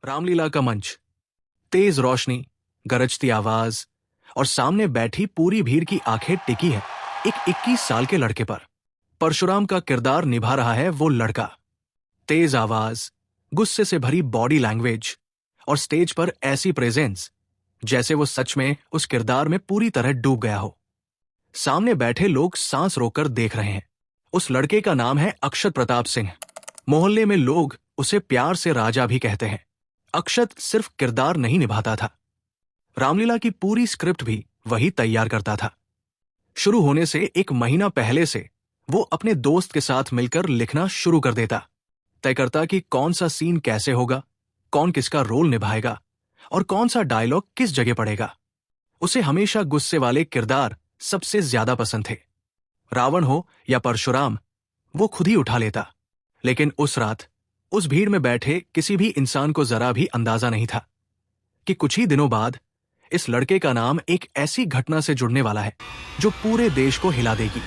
रामलीला का मंच, तेज रोशनी, गरजती आवाज और सामने बैठी पूरी भीड़ की आंखें टिकी है एक 21 साल के लड़के पर। परशुराम का किरदार निभा रहा है वो लड़का। तेज आवाज, गुस्से से भरी बॉडी लैंग्वेज और स्टेज पर ऐसी प्रेजेंस जैसे वो सच में उस किरदार में पूरी तरह डूब गया हो। सामने बैठे लोग सांस रोककर देख रहे हैं। उस लड़के का नाम है अक्षत प्रताप सिंह। मोहल्ले में लोग उसे प्यार से राजा भी कहते हैं। अक्षत सिर्फ किरदार नहीं निभाता था, रामलीला की पूरी स्क्रिप्ट भी वही तैयार करता था। शुरू होने से एक महीना पहले से वो अपने दोस्त के साथ मिलकर लिखना शुरू कर देता, तय करता कि कौन सा सीन कैसे होगा, कौन किसका रोल निभाएगा और कौन सा डायलॉग किस जगह पड़ेगा। उसे हमेशा गुस्से वाले किरदार सबसे ज्यादा पसंद थे। रावण हो या परशुराम, वो खुद ही उठा लेता। लेकिन उस रात उस भीड़ में बैठे किसी भी इंसान को जरा भी अंदाजा नहीं था कि कुछ ही दिनों बाद इस लड़के का नाम एक ऐसी घटना से जुड़ने वाला है जो पूरे देश को हिला देगी।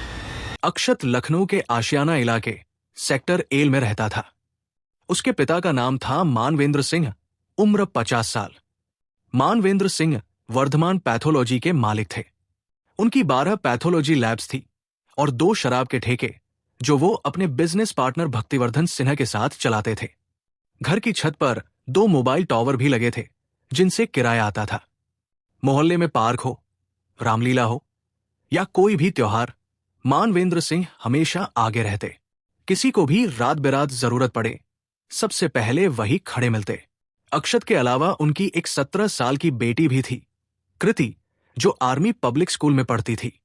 अक्षत लखनऊ के आशियाना इलाके सेक्टर एल में रहता था। उसके पिता का नाम था मानवेंद्र सिंह, उम्र 50 साल। मानवेंद्र सिंह वर्धमान पैथोलॉजी के मालिक थे। उनकी 12 पैथोलॉजी लैब्स थी और 2 शराब के ठेके जो वो अपने बिजनेस पार्टनर भक्तिवर्धन सिन्हा के साथ चलाते थे। घर की छत पर 2 मोबाइल टावर भी लगे थे जिनसे किराया आता था। मोहल्ले में पार्क हो, रामलीला हो या कोई भी त्योहार, मानवेंद्र सिंह हमेशा आगे रहते। किसी को भी रात बेरात जरूरत पड़े, सबसे पहले वही खड़े मिलते। अक्षत के अलावा उनकी एक 17 साल की बेटी भी थी, कृति, जो आर्मी पब्लिक स्कूल में पढ़ती थी।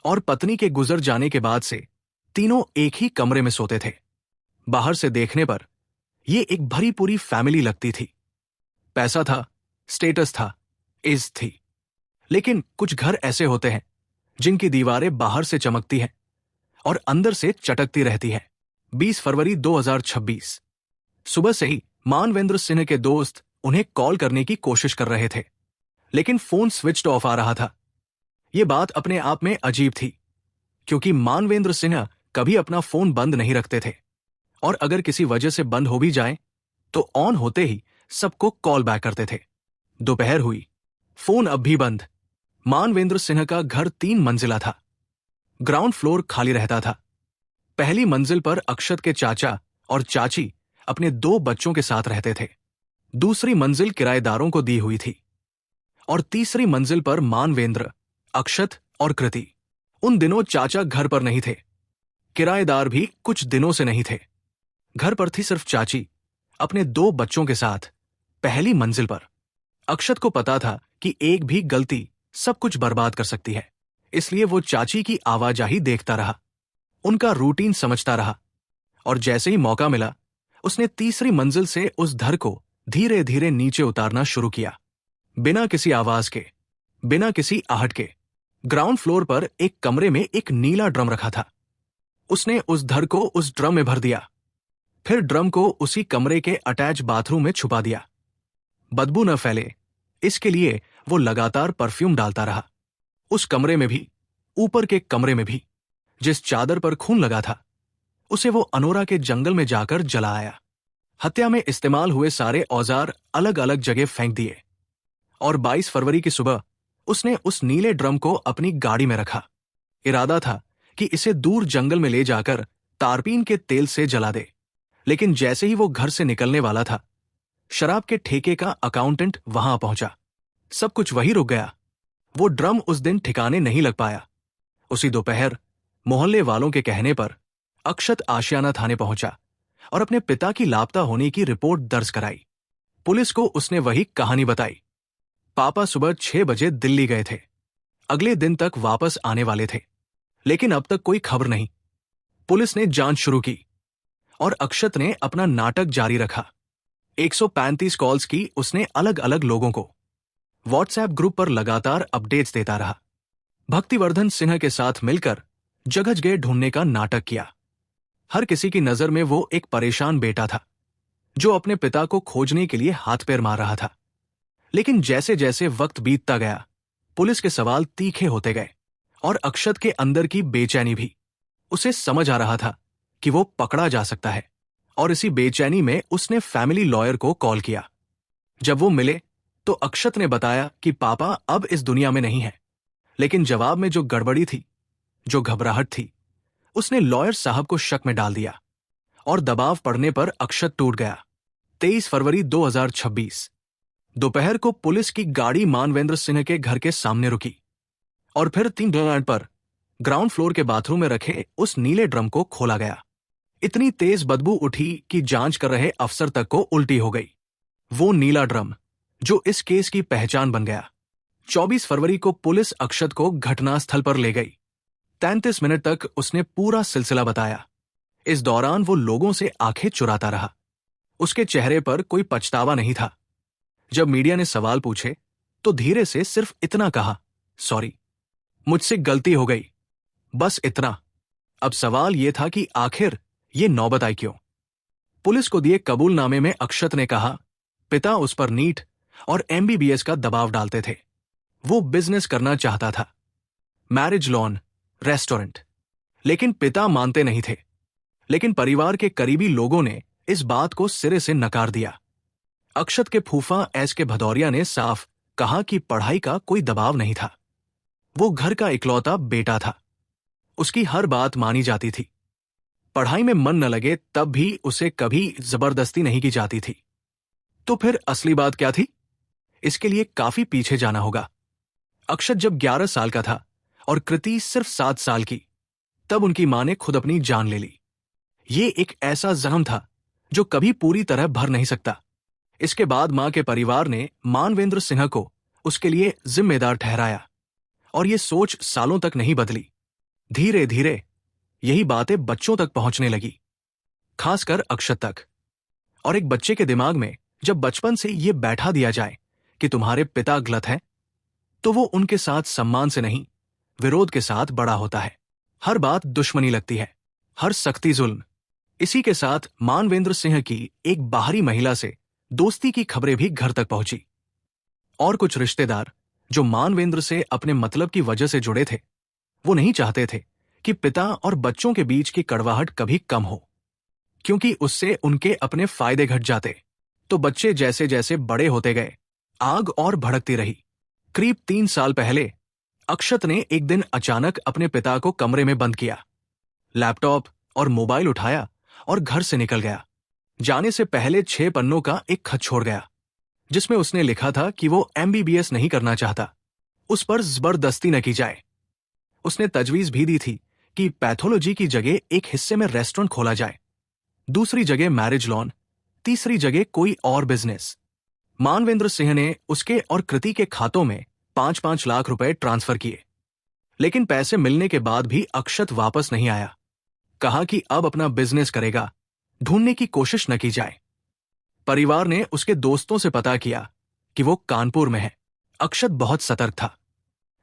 और पत्नी के गुजर जाने के बाद से तीनों एक ही कमरे में सोते थे। बाहर से देखने पर यह एक भरी पूरी फैमिली लगती थी। पैसा था, स्टेटस था, इज्जत थी। लेकिन कुछ घर ऐसे होते हैं जिनकी दीवारें बाहर से चमकती हैं और अंदर से चटकती रहती हैं। 20 फरवरी 2026 सुबह से ही मानवेंद्र सिन्हा के दोस्त उन्हें कॉल करने की कोशिश कर रहे थे, लेकिन फोन स्विच्ड ऑफ आ रहा था। यह बात अपने आप में अजीब थी, क्योंकि मानवेंद्र सिन्हा कभी अपना फोन बंद नहीं रखते थे और अगर किसी वजह से बंद हो भी जाए तो ऑन होते ही सबको कॉल बैक करते थे। दोपहर हुई, फोन अब भी बंद। मानवेंद्र सिन्हा का घर 3 मंजिला था। ग्राउंड फ्लोर खाली रहता था। पहली मंजिल पर अक्षत के चाचा और चाची अपने 2 बच्चों के साथ रहते थे। दूसरी मंजिल किराएदारों को दी हुई थी और तीसरी मंजिल पर मानवेंद्र, अक्षत और कृति। उन दिनों चाचा घर पर नहीं थे, किराएदार भी कुछ दिनों से नहीं थे। घर पर थी सिर्फ चाची अपने 2 बच्चों के साथ पहली मंजिल पर। अक्षत को पता था कि एक भी गलती सब कुछ बर्बाद कर सकती है, इसलिए वो चाची की आवाजाही देखता रहा, उनका रूटीन समझता रहा और जैसे ही मौका मिला उसने तीसरी मंजिल से उस धर को धीरे धीरे नीचे उतारना शुरू किया। बिना किसी आवाज के, बिना किसी आहट के। ग्राउंड फ्लोर पर एक कमरे में एक नीला ड्रम रखा था। उसने उस धर को उस ड्रम में भर दिया, फिर ड्रम को उसी कमरे के अटैच बाथरूम में छुपा दिया। बदबू न फैले इसके लिए वो लगातार परफ्यूम डालता रहा। उस कमरे में भी, ऊपर के कमरे में भी। जिस चादर पर खून लगा था उसे वो अनोरा के जंगल में जाकर जला आया। हत्या में इस्तेमाल हुए सारे औजार अलग अलग जगह फेंक दिए और 22 फरवरी की सुबह उसने उस नीले ड्रम को अपनी गाड़ी में रखा। इरादा था कि इसे दूर जंगल में ले जाकर तारपीन के तेल से जला दे। लेकिन जैसे ही वो घर से निकलने वाला था, शराब के ठेके का अकाउंटेंट वहां पहुंचा। सब कुछ वही रुक गया। वो ड्रम उस दिन ठिकाने नहीं लग पाया। उसी दोपहर मोहल्ले वालों के कहने पर अक्षत आशियाना थाने पहुंचा और अपने पिता की लापता होने की रिपोर्ट दर्ज कराई। पुलिस को उसने वही कहानी बताई। पापा सुबह 6 बजे दिल्ली गए थे, अगले दिन तक वापस आने वाले थे, लेकिन अब तक कोई खबर नहीं। पुलिस ने जांच शुरू की और अक्षत ने अपना नाटक जारी रखा। 135 कॉल्स की उसने अलग अलग लोगों को। व्हाट्सएप ग्रुप पर लगातार अपडेट्स देता रहा। भक्तिवर्धन सिन्हा के साथ मिलकर जगह जगह ढूंढने का नाटक किया। हर किसी की नजर में वो एक परेशान बेटा था जो अपने पिता को खोजने के लिए हाथ पैर मार रहा था। लेकिन जैसे जैसे वक्त बीतता गया, पुलिस के सवाल तीखे होते गए और अक्षत के अंदर की बेचैनी भी। उसे समझ आ रहा था कि वो पकड़ा जा सकता है और इसी बेचैनी में उसने फैमिली लॉयर को कॉल किया। जब वो मिले तो अक्षत ने बताया कि पापा अब इस दुनिया में नहीं है। लेकिन जवाब में जो गड़बड़ी थी, जो घबराहट थी, उसने लॉयर साहब को शक में डाल दिया और दबाव पड़ने पर अक्षत टूट गया। 23 फरवरी 2026 दोपहर को पुलिस की गाड़ी मानवेंद्र सिंह के घर के सामने रुकी और फिर 3 मिनट पर ग्राउंड फ्लोर के बाथरूम में रखे उस नीले ड्रम को खोला गया। इतनी तेज बदबू उठी कि जांच कर रहे अफसर तक को उल्टी हो गई। वो नीला ड्रम जो इस केस की पहचान बन गया। 24 फरवरी को पुलिस अक्षत को घटनास्थल पर ले गई। 33 मिनट तक उसने पूरा सिलसिला बताया। इस दौरान वो लोगों से आंखें चुराता रहा। उसके चेहरे पर कोई पछतावा नहीं था। जब मीडिया ने सवाल पूछे तो धीरे से सिर्फ इतना कहा, सॉरी, मुझसे गलती हो गई, बस इतना। अब सवाल यह था कि आखिर ये नौबत आई क्यों। पुलिस को दिए कबूलनामे में अक्षत ने कहा, पिता उस पर नीट और MBBS का दबाव डालते थे। वो बिजनेस करना चाहता था, मैरिज लॉन, रेस्टोरेंट, लेकिन पिता मानते नहीं थे। लेकिन परिवार के करीबी लोगों ने इस बात को सिरे से नकार दिया। अक्षत के फूफा के भदौरिया ने साफ कहा कि पढ़ाई का कोई दबाव नहीं था। वो घर का इकलौता बेटा था। उसकी हर बात मानी जाती थी। पढ़ाई में मन न लगे तब भी उसे कभी जबरदस्ती नहीं की जाती थी। तो फिर असली बात क्या थी? इसके लिए काफी पीछे जाना होगा। अक्षत जब 11 साल का था और कृति सिर्फ 7 साल की, तब उनकी मां ने खुद अपनी जान ले ली। ये एक ऐसा जख्म था जो कभी पूरी तरह भर नहीं सकता। इसके बाद मां के परिवार ने मानवेंद्र सिंह को उसके लिए जिम्मेदार ठहराया और ये सोच सालों तक नहीं बदली। धीरे धीरे यही बातें बच्चों तक पहुंचने लगी, खासकर अक्षत तक। और एक बच्चे के दिमाग में जब बचपन से ये बैठा दिया जाए कि तुम्हारे पिता गलत हैं, तो वो उनके साथ सम्मान से नहीं, विरोध के साथ बड़ा होता है। हर बात दुश्मनी लगती है, हर सख्ती जुल्म। इसी के साथ मानवेंद्र सिंह की एक बाहरी महिला से दोस्ती की खबरें भी घर तक पहुंची। और कुछ रिश्तेदार जो मानवेंद्र से अपने मतलब की वजह से जुड़े थे, वो नहीं चाहते थे कि पिता और बच्चों के बीच की कड़वाहट कभी कम हो, क्योंकि उससे उनके अपने फायदे घट जाते। तो बच्चे जैसे जैसे बड़े होते गए, आग और भड़कती रही। करीब 3 साल पहले अक्षत ने एक दिन अचानक अपने पिता को कमरे में बंद किया, लैपटॉप और मोबाइल उठाया और घर से निकल गया। जाने से पहले 6 पन्नों का एक खत छोड़ गया, जिसमें उसने लिखा था कि वो MBBS नहीं करना चाहता, उस पर जबरदस्ती न की जाए। उसने तजवीज भी दी थी कि पैथोलॉजी की जगह एक हिस्से में रेस्टोरेंट खोला जाए, दूसरी जगह मैरिज लॉन, तीसरी जगह कोई और बिजनेस। मानवेंद्र सिंह ने उसके और कृति के खातों में 5-5 लाख रुपए ट्रांसफर किए। लेकिन पैसे मिलने के बाद भी अक्षत वापस नहीं आया। कहा कि अब अपना बिजनेस करेगा, ढूंढने की कोशिश न की जाए। परिवार ने उसके दोस्तों से पता किया कि वो कानपुर में है। अक्षत बहुत सतर्क था।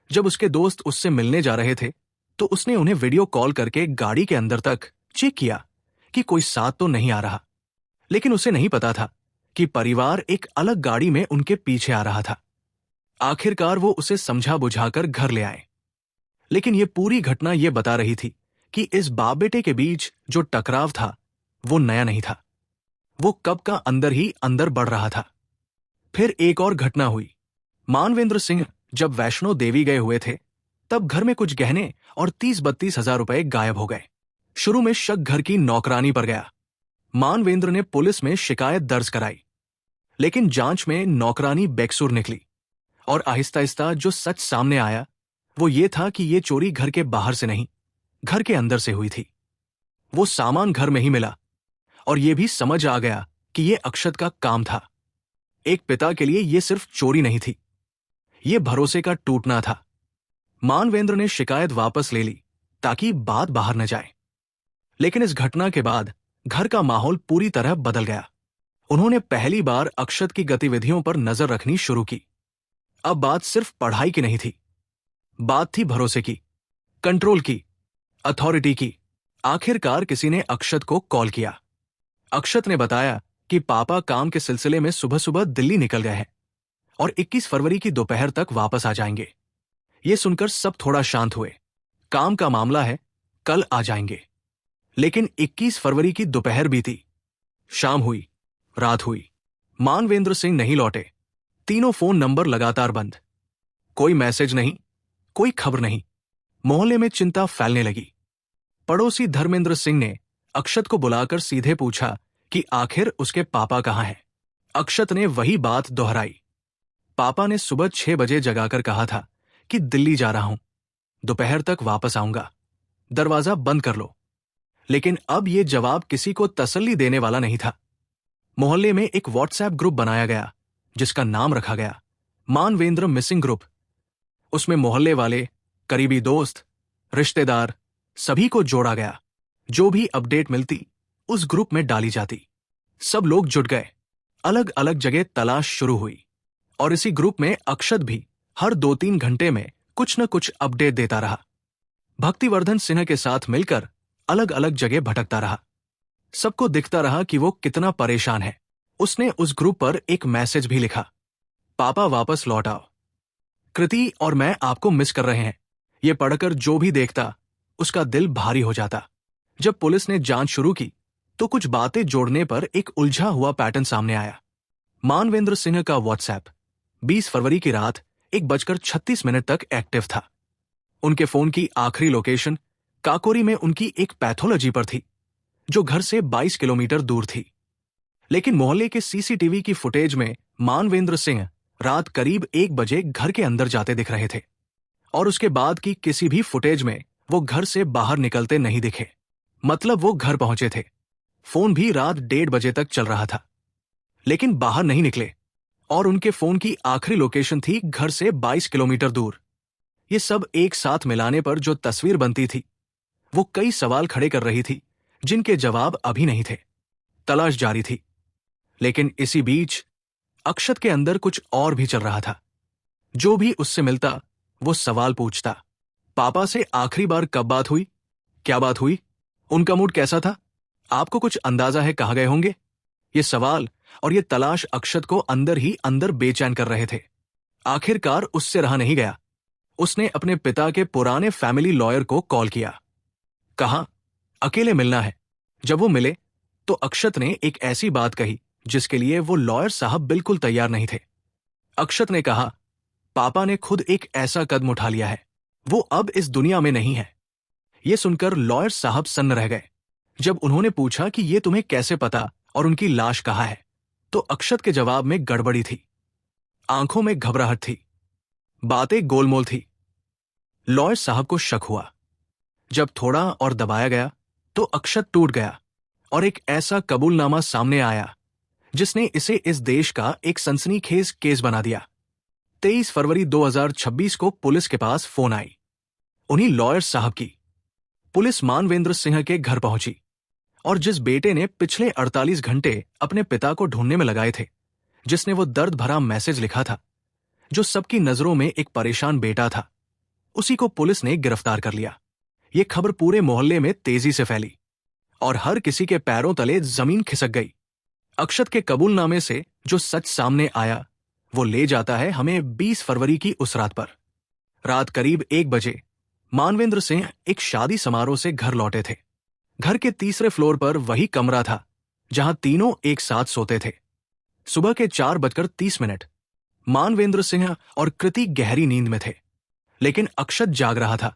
जब उसके दोस्त उससे मिलने जा रहे थे तो उसने उन्हें वीडियो कॉल करके गाड़ी के अंदर तक चेक किया कि कोई साथ तो नहीं आ रहा। लेकिन उसे नहीं पता था कि परिवार एक अलग गाड़ी में उनके पीछे आ रहा था। आखिरकार वो उसे समझा बुझाकर घर ले आए। लेकिन ये पूरी घटना ये बता रही थी कि इस बाप बेटे के बीच जो टकराव था वो नया नहीं था, वो कब का अंदर ही अंदर बढ़ रहा था। फिर एक और घटना हुई। मानवेंद्र सिंह जब वैष्णो देवी गए हुए थे, तब घर में कुछ गहने और 30-32 हजार रुपए गायब हो गए। शुरू में शक घर की नौकरानी पर गया। मानवेंद्र ने पुलिस में शिकायत दर्ज कराई, लेकिन जांच में नौकरानी बेकसूर निकली और आहिस्ता आहिस्ता जो सच सामने आया वो ये था कि ये चोरी घर के बाहर से नहीं, घर के अंदर से हुई थी। वो सामान घर में ही मिला और ये भी समझ आ गया कि ये अक्षत का काम था। एक पिता के लिए ये सिर्फ चोरी नहीं थी, ये भरोसे का टूटना था। मानवेंद्र ने शिकायत वापस ले ली ताकि बात बाहर न जाए। लेकिन इस घटना के बाद घर का माहौल पूरी तरह बदल गया। उन्होंने पहली बार अक्षत की गतिविधियों पर नजर रखनी शुरू की। अब बात सिर्फ पढ़ाई की नहीं थी, बात थी भरोसे की, कंट्रोल की, अथॉरिटी की। आखिरकार किसी ने अक्षत को कॉल किया। अक्षत ने बताया कि पापा काम के सिलसिले में सुबह सुबह दिल्ली निकल गए हैं और 21 फरवरी की दोपहर तक वापस आ जाएंगे। ये सुनकर सब थोड़ा शांत हुए। काम का मामला है, कल आ जाएंगे। लेकिन 21 फरवरी की दोपहर बीती, शाम हुई, रात हुई, मानवेंद्र सिंह नहीं लौटे। तीनों फोन नंबर लगातार बंद। कोई मैसेज नहीं, कोई खबर नहीं। मोहल्ले में चिंता फैलने लगी। पड़ोसी धर्मेंद्र सिंह ने अक्षत को बुलाकर सीधे पूछा कि आखिर उसके पापा कहाँ हैं। अक्षत ने वही बात दोहराई। पापा ने सुबह 6 बजे जगाकर कहा था कि दिल्ली जा रहा हूं, दोपहर तक वापस आऊंगा, दरवाजा बंद कर लो। लेकिन अब यह जवाब किसी को तसल्ली देने वाला नहीं था। मोहल्ले में एक व्हाट्सएप ग्रुप बनाया गया जिसका नाम रखा गया मानवेंद्र मिसिंग ग्रुप। उसमें मोहल्ले वाले, करीबी दोस्त, रिश्तेदार सभी को जोड़ा गया। जो भी अपडेट मिलती उस ग्रुप में डाली जाती। सब लोग जुट गए। अलग अलग जगह तलाश शुरू हुई और इसी ग्रुप में अक्षत भी हर 2-3 घंटे में कुछ न कुछ अपडेट देता रहा। भक्तिवर्धन सिन्हा के साथ मिलकर अलग अलग जगह भटकता रहा। सबको दिखता रहा कि वो कितना परेशान है। उसने उस ग्रुप पर एक मैसेज भी लिखा, पापा वापस लौट आओ, कृति और मैं आपको मिस कर रहे हैं। ये पढ़कर जो भी देखता उसका दिल भारी हो जाता। जब पुलिस ने जांच शुरू की तो कुछ बातें जोड़ने पर एक उलझा हुआ पैटर्न सामने आया। मानवेंद्र सिंह का व्हाट्सएप 20 फरवरी की रात 1:36 तक एक्टिव था। उनके फोन की आखिरी लोकेशन काकोरी में उनकी एक पैथोलॉजी पर थी जो घर से 22 किलोमीटर दूर थी। लेकिन मोहल्ले के सीसीटीवी की फुटेज में मानवेंद्र सिंह रात करीब 1 बजे घर के अंदर जाते दिख रहे थे और उसके बाद की किसी भी फुटेज में वो घर से बाहर निकलते नहीं दिखे। मतलब वो घर पहुंचे थे। फोन भी रात 1:30 बजे तक चल रहा था लेकिन बाहर नहीं निकले और उनके फोन की आखिरी लोकेशन थी घर से 22 किलोमीटर दूर। ये सब एक साथ मिलाने पर जो तस्वीर बनती थी वो कई सवाल खड़े कर रही थी जिनके जवाब अभी नहीं थे। तलाश जारी थी। लेकिन इसी बीच अक्षत के अंदर कुछ और भी चल रहा था। जो भी उससे मिलता वो सवाल पूछता, पापा से आखिरी बार कब बात हुई, क्या बात हुई, उनका मूड कैसा था, आपको कुछ अंदाजा है कहाँ गए होंगे। ये सवाल और ये तलाश अक्षत को अंदर ही अंदर बेचैन कर रहे थे। आखिरकार उससे रहा नहीं गया। उसने अपने पिता के पुराने फैमिली लॉयर को कॉल किया। कहा अकेले मिलना है। जब वो मिले तो अक्षत ने एक ऐसी बात कही जिसके लिए वो लॉयर साहब बिल्कुल तैयार नहीं थे। अक्षत ने कहा, पापा ने खुद एक ऐसा कदम उठा लिया है, वो अब इस दुनिया में नहीं है। ये सुनकर लॉयर साहब सन्न रह गए। जब उन्होंने पूछा कि ये तुम्हें कैसे पता और उनकी लाश कहाँ है, तो अक्षत के जवाब में गड़बड़ी थी। आंखों में घबराहट थी, बातें गोलमोल थी। लॉयर साहब को शक हुआ। जब थोड़ा और दबाया गया तो अक्षत टूट गया और एक ऐसा कबूलनामा सामने आया जिसने इसे इस देश का एक सनसनीखेज केस बना दिया। 23 फरवरी 2026 को पुलिस के पास फोन आई, उन्हीं लॉयर साहब की। पुलिस मानवेंद्र सिंह के घर पहुंची और जिस बेटे ने पिछले 48 घंटे अपने पिता को ढूंढने में लगाए थे, जिसने वो दर्द भरा मैसेज लिखा था, जो सबकी नजरों में एक परेशान बेटा था, उसी को पुलिस ने गिरफ्तार कर लिया। ये खबर पूरे मोहल्ले में तेजी से फैली और हर किसी के पैरों तले जमीन खिसक गई। अक्षत के कबूलनामे से जो सच सामने आया वो ले जाता है हमें 20 फरवरी की उस रात पर। रात करीब 1 बजे मानवेंद्र सिंह एक शादी समारोह से घर लौटे थे। घर के तीसरे फ्लोर पर वही कमरा था जहां तीनों एक साथ सोते थे। सुबह के 4:30 मानवेंद्र सिंह और कृति गहरी नींद में थे, लेकिन अक्षत जाग रहा था।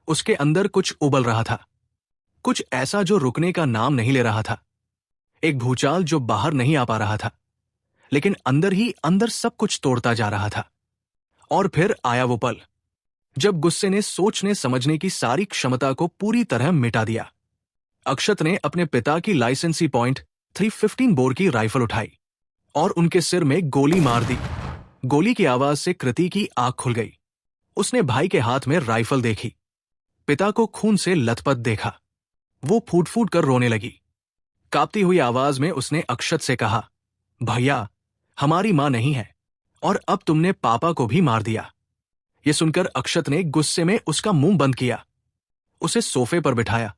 उसके अंदर कुछ उबल रहा था, कुछ ऐसा जो रुकने का नाम नहीं ले रहा था। एक भूचाल जो बाहर नहीं आ पा रहा था, लेकिन अंदर ही अंदर सब कुछ तोड़ता जा रहा था। और फिर आया वो पल जब गुस्से ने सोचने समझने की सारी क्षमता को पूरी तरह मिटा दिया। अक्षत ने अपने पिता की लाइसेंसी .315 बोर की राइफल उठाई और उनके सिर में गोली मार दी। गोली की आवाज से कृति की आंख खुल गई। उसने भाई के हाथ में राइफल देखी, पिता को खून से लथपथ देखा। वो फूट फूट कर रोने लगी। कांपती हुई आवाज में उसने अक्षत से कहा, भैया, हमारी मां नहीं है और अब तुमने पापा को भी मार दिया। ये सुनकर अक्षत ने गुस्से में उसका मुंह बंद किया, उसे सोफे पर बिठाया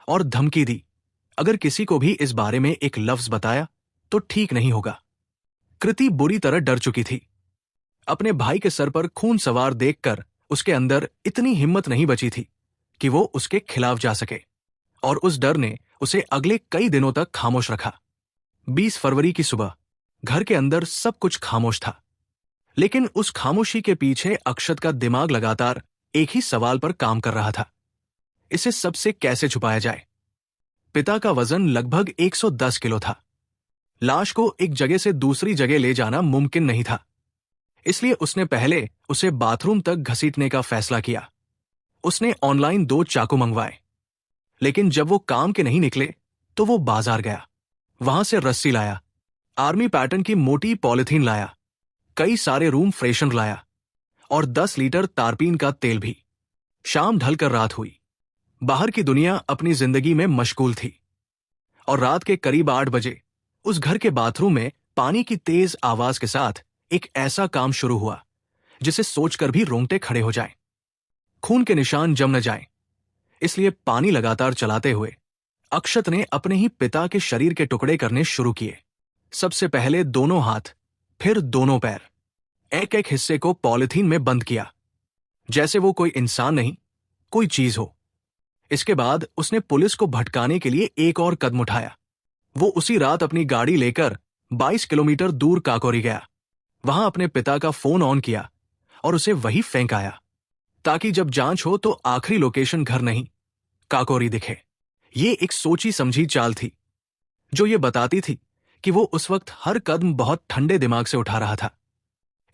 और धमकी दी, अगर किसी को भी इस बारे में एक लफ्ज बताया तो ठीक नहीं होगा। कृति बुरी तरह डर चुकी थी। अपने भाई के सर पर खून सवार देखकर उसके अंदर इतनी हिम्मत नहीं बची थी कि वो उसके खिलाफ जा सके, और उस डर ने उसे अगले कई दिनों तक खामोश रखा। 20 फरवरी की सुबह घर के अंदर सब कुछ खामोश था, लेकिन उस खामोशी के पीछे अक्षत का दिमाग लगातार एक ही सवाल पर काम कर रहा था। इसे सबसे कैसे छुपाया जाए? पिता का वजन लगभग 110 किलो था। लाश को एक जगह से दूसरी जगह ले जाना मुमकिन नहीं था, इसलिए उसने पहले उसे बाथरूम तक घसीटने का फैसला किया। उसने ऑनलाइन 2 चाकू मंगवाए, लेकिन जब वो काम के नहीं निकले तो वो बाजार गया। वहां से रस्सी लाया, आर्मी पैटर्न की मोटी पॉलिथीन लाया, कई सारे रूम फ्रेशनर लाया और 10 लीटर तारपीन का तेल भी। शाम ढलकर रात हुई। बाहर की दुनिया अपनी जिंदगी में मशगूल थी और रात के करीब 8 बजे उस घर के बाथरूम में पानी की तेज आवाज के साथ एक ऐसा काम शुरू हुआ जिसे सोचकर भी रोंगटे खड़े हो जाएं। खून के निशान जम न जाएं, इसलिए पानी लगातार चलाते हुए अक्षत ने अपने ही पिता के शरीर के टुकड़े करने शुरू किए। सबसे पहले दोनों हाथ, फिर दोनों पैर। एक एक हिस्से को पॉलिथीन में बंद किया, जैसे वो कोई इंसान नहीं, कोई चीज हो। इसके बाद उसने पुलिस को भटकाने के लिए एक और कदम उठाया। वो उसी रात अपनी गाड़ी लेकर 22 किलोमीटर दूर काकोरी गया। वहां अपने पिता का फोन ऑन किया और उसे वही फेंक आया, ताकि जब जांच हो तो आखिरी लोकेशन घर नहीं, काकोरी दिखे। ये एक सोची समझी चाल थी, जो ये बताती थी कि वो उस वक्त हर कदम बहुत ठंडे दिमाग से उठा रहा था।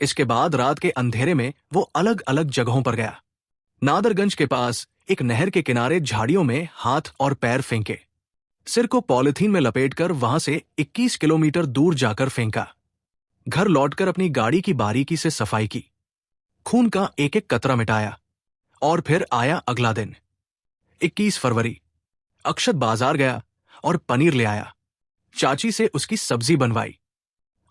इसके बाद रात के अंधेरे में वो अलग अलग जगहों पर गया। नादरगंज के पास एक नहर के किनारे झाड़ियों में हाथ और पैर फेंके, सिर को पॉलिथीन में लपेटकर वहां से 21 किलोमीटर दूर जाकर फेंका। घर लौटकर अपनी गाड़ी की बारीकी से सफाई की, खून का एक एक कतरा मिटाया। और फिर आया अगला दिन, 21 फरवरी। अक्षत बाजार गया और पनीर ले आया। चाची से उसकी सब्जी बनवाई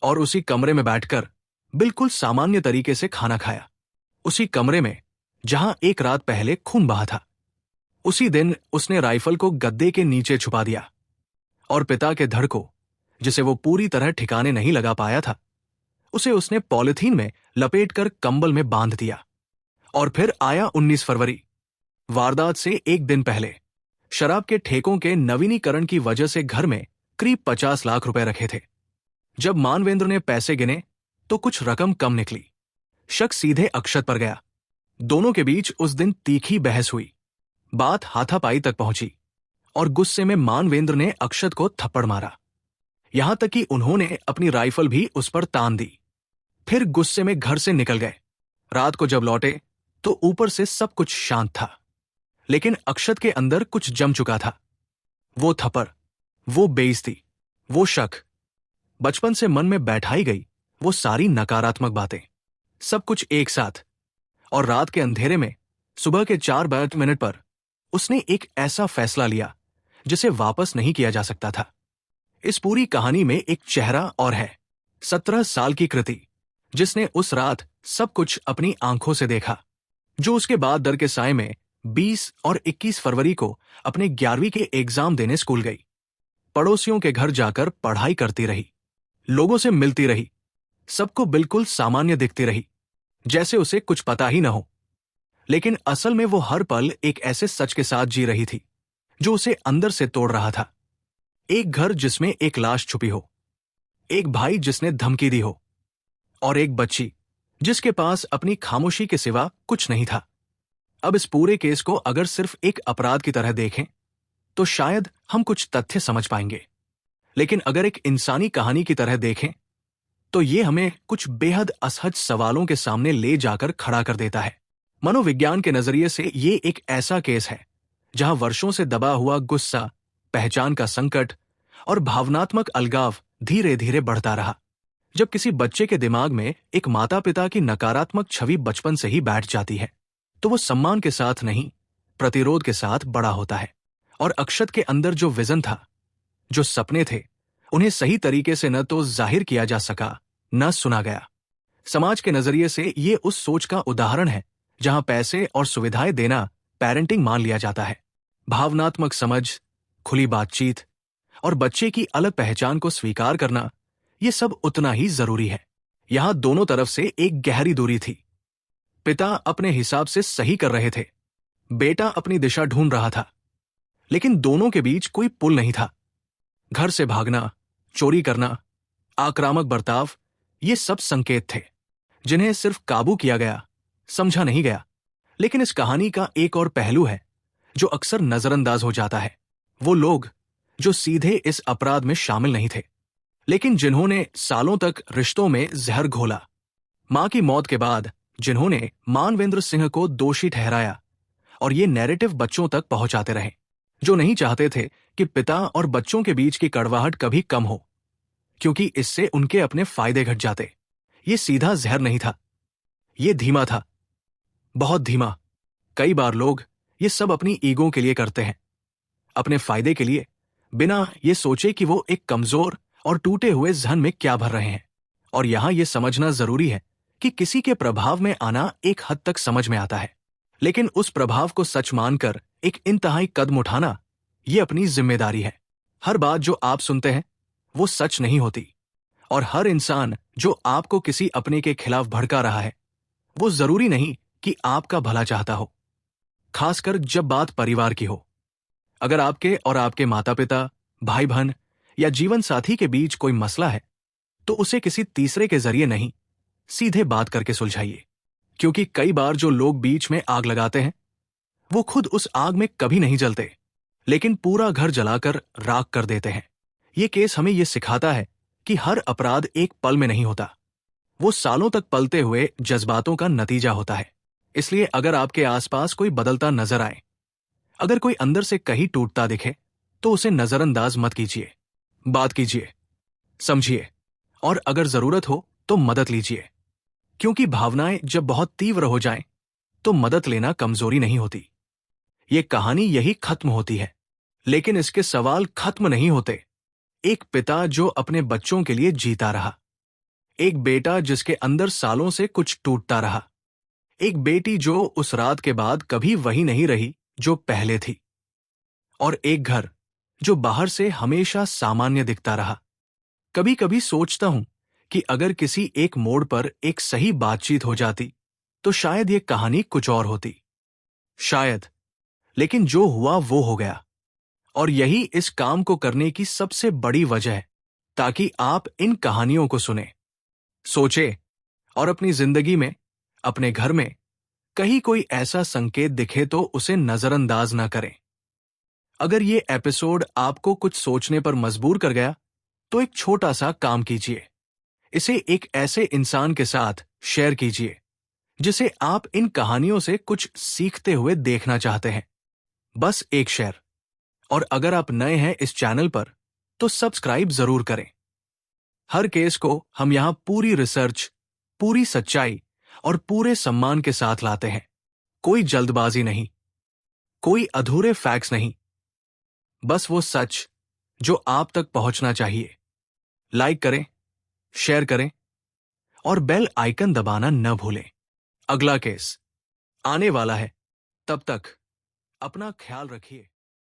और उसी कमरे में बैठकर बिल्कुल सामान्य तरीके से खाना खाया। उसी कमरे में जहां एक रात पहले खून बहा था। उसी दिन उसने राइफल को गद्दे के नीचे छुपा दिया और पिता के धड़ को, जिसे वो पूरी तरह ठिकाने नहीं लगा पाया था, उसे उसने पॉलिथीन में लपेटकर कंबल में बांध दिया। और फिर आया 19 फरवरी। वारदात से एक दिन पहले शराब के ठेकों के नवीनीकरण की वजह से घर में करीब 50 लाख रुपए रखे थे। जब मानवेंद्र ने पैसे गिने तो कुछ रकम कम निकली। शक सीधे अक्षत पर गया। दोनों के बीच उस दिन तीखी बहस हुई। बात हाथापाई तक पहुंची और गुस्से में मानवेंद्र ने अक्षत को थप्पड़ मारा, यहां तक कि उन्होंने अपनी राइफल भी उस पर तान दी। फिर गुस्से में घर से निकल गए। रात को जब लौटे तो ऊपर से सब कुछ शांत था, लेकिन अक्षत के अंदर कुछ जम चुका था। वो थप्पड़, वो बेइज्जती, वो शक, बचपन से मन में बैठाई गई वो सारी नकारात्मक बातें, सब कुछ एक साथ। और रात के अंधेरे में सुबह के 4:02 पर उसने एक ऐसा फैसला लिया जिसे वापस नहीं किया जा सकता था। इस पूरी कहानी में एक चेहरा और है, 17 साल की कृति, जिसने उस रात सब कुछ अपनी आंखों से देखा, जो उसके बाद डर के साए में 20 और 21 फरवरी को अपने 11वीं के एग्जाम देने स्कूल गई। पड़ोसियों के घर जाकर पढ़ाई करती रही, लोगों से मिलती रही, सबको बिल्कुल सामान्य दिखती रही, जैसे उसे कुछ पता ही न हो। लेकिन असल में वो हर पल एक ऐसे सच के साथ जी रही थी जो उसे अंदर से तोड़ रहा था। एक घर जिसमें एक लाश छुपी हो, एक भाई जिसने धमकी दी हो, और एक बच्ची जिसके पास अपनी खामोशी के सिवा कुछ नहीं था। अब इस पूरे केस को अगर सिर्फ एक अपराध की तरह देखें तो शायद हम कुछ तथ्य समझ पाएंगे, लेकिन अगर एक इंसानी कहानी की तरह देखें तो ये हमें कुछ बेहद असहज सवालों के सामने ले जाकर खड़ा कर देता है। मनोविज्ञान के नजरिए से ये एक ऐसा केस है जहां वर्षों से दबा हुआ गुस्सा, पहचान का संकट और भावनात्मक अलगाव धीरे धीरे बढ़ता रहा। जब किसी बच्चे के दिमाग में एक माता पिता की नकारात्मक छवि बचपन से ही बैठ जाती है तो वो सम्मान के साथ नहीं, प्रतिरोध के साथ बड़ा होता है। और अक्षत के अंदर जो विजन था, जो सपने थे, उन्हें सही तरीके से न तो जाहिर किया जा सका, न सुना गया। समाज के नजरिए से ये उस सोच का उदाहरण है जहां पैसे और सुविधाएं देना पेरेंटिंग मान लिया जाता है। भावनात्मक समझ, खुली बातचीत और बच्चे की अलग पहचान को स्वीकार करना, ये सब उतना ही जरूरी है। यहां दोनों तरफ से एक गहरी दूरी थी। पिता अपने हिसाब से सही कर रहे थे, बेटा अपनी दिशा ढूंढ रहा था, लेकिन दोनों के बीच कोई पुल नहीं था। घर से भागना, चोरी करना, आक्रामक बर्ताव, ये सब संकेत थे जिन्हें सिर्फ काबू किया गया, समझा नहीं गया। लेकिन इस कहानी का एक और पहलू है जो अक्सर नजरअंदाज हो जाता है। वो लोग जो सीधे इस अपराध में शामिल नहीं थे, लेकिन जिन्होंने सालों तक रिश्तों में जहर घोला। मां की मौत के बाद जिन्होंने मानवेंद्र सिंह को दोषी ठहराया और ये नैरेटिव बच्चों तक पहुंचाते रहे, जो नहीं चाहते थे कि पिता और बच्चों के बीच की कड़वाहट कभी कम हो, क्योंकि इससे उनके अपने फायदे घट जाते। ये सीधा जहर नहीं था, ये धीमा था, बहुत धीमा। कई बार लोग ये सब अपनी ईगो के लिए करते हैं, अपने फायदे के लिए, बिना ये सोचे कि वो एक कमजोर और टूटे हुए जहन में क्या भर रहे हैं। और यहां यह समझना जरूरी है कि किसी के प्रभाव में आना एक हद तक समझ में आता है, लेकिन उस प्रभाव को सच मानकर एक इंतहाई कदम उठाना, ये अपनी जिम्मेदारी है। हर बात जो आप सुनते हैं वो सच नहीं होती, और हर इंसान जो आपको किसी अपने के खिलाफ भड़का रहा है वो जरूरी नहीं कि आपका भला चाहता हो, खासकर जब बात परिवार की हो। अगर आपके और आपके माता पिता, भाई बहन या जीवन साथी के बीच कोई मसला है तो उसे किसी तीसरे के जरिए नहीं, सीधे बात करके सुलझाइए। क्योंकि कई बार जो लोग बीच में आग लगाते हैं वो खुद उस आग में कभी नहीं जलते, लेकिन पूरा घर जलाकर राख कर देते हैं। ये केस हमें ये सिखाता है कि हर अपराध एक पल में नहीं होता, वो सालों तक पलते हुए जज्बातों का नतीजा होता है। इसलिए अगर आपके आसपास कोई बदलता नजर आए, अगर कोई अंदर से कहीं टूटता दिखे, तो उसे नजरअंदाज मत कीजिए। बात कीजिए, समझिए, और अगर जरूरत हो तो मदद लीजिए। क्योंकि भावनाएं जब बहुत तीव्र हो जाएं, तो मदद लेना कमजोरी नहीं होती। ये कहानी यही खत्म होती है, लेकिन इसके सवाल खत्म नहीं होते। एक पिता जो अपने बच्चों के लिए जीता रहा, एक बेटा जिसके अंदर सालों से कुछ टूटता रहा, एक बेटी जो उस रात के बाद कभी वही नहीं रही जो पहले थी, और एक घर जो बाहर से हमेशा सामान्य दिखता रहा। कभी कभी सोचता हूं कि अगर किसी एक मोड़ पर एक सही बातचीत हो जाती तो शायद ये कहानी कुछ और होती, शायद। लेकिन जो हुआ वो हो गया, और यही इस काम को करने की सबसे बड़ी वजह है, ताकि आप इन कहानियों को सुने, सोचे, और अपनी जिंदगी में, अपने घर में कहीं कोई ऐसा संकेत दिखे तो उसे नजरअंदाज ना करें। अगर ये एपिसोड आपको कुछ सोचने पर मजबूर कर गया तो एक छोटा सा काम कीजिए, इसे एक ऐसे इंसान के साथ शेयर कीजिए जिसे आप इन कहानियों से कुछ सीखते हुए देखना चाहते हैं। बस एक शेयर। और अगर आप नए हैं इस चैनल पर तो सब्सक्राइब जरूर करें। हर केस को हम यहां पूरी रिसर्च, पूरी सच्चाई और पूरे सम्मान के साथ लाते हैं। कोई जल्दबाजी नहीं, कोई अधूरे फैक्ट्स नहीं, बस वो सच जो आप तक पहुंचना चाहिए। लाइक करें, शेयर करें, और बेल आइकन दबाना न भूलें। अगला केस आने वाला है, तब तक अपना ख्याल रखिए।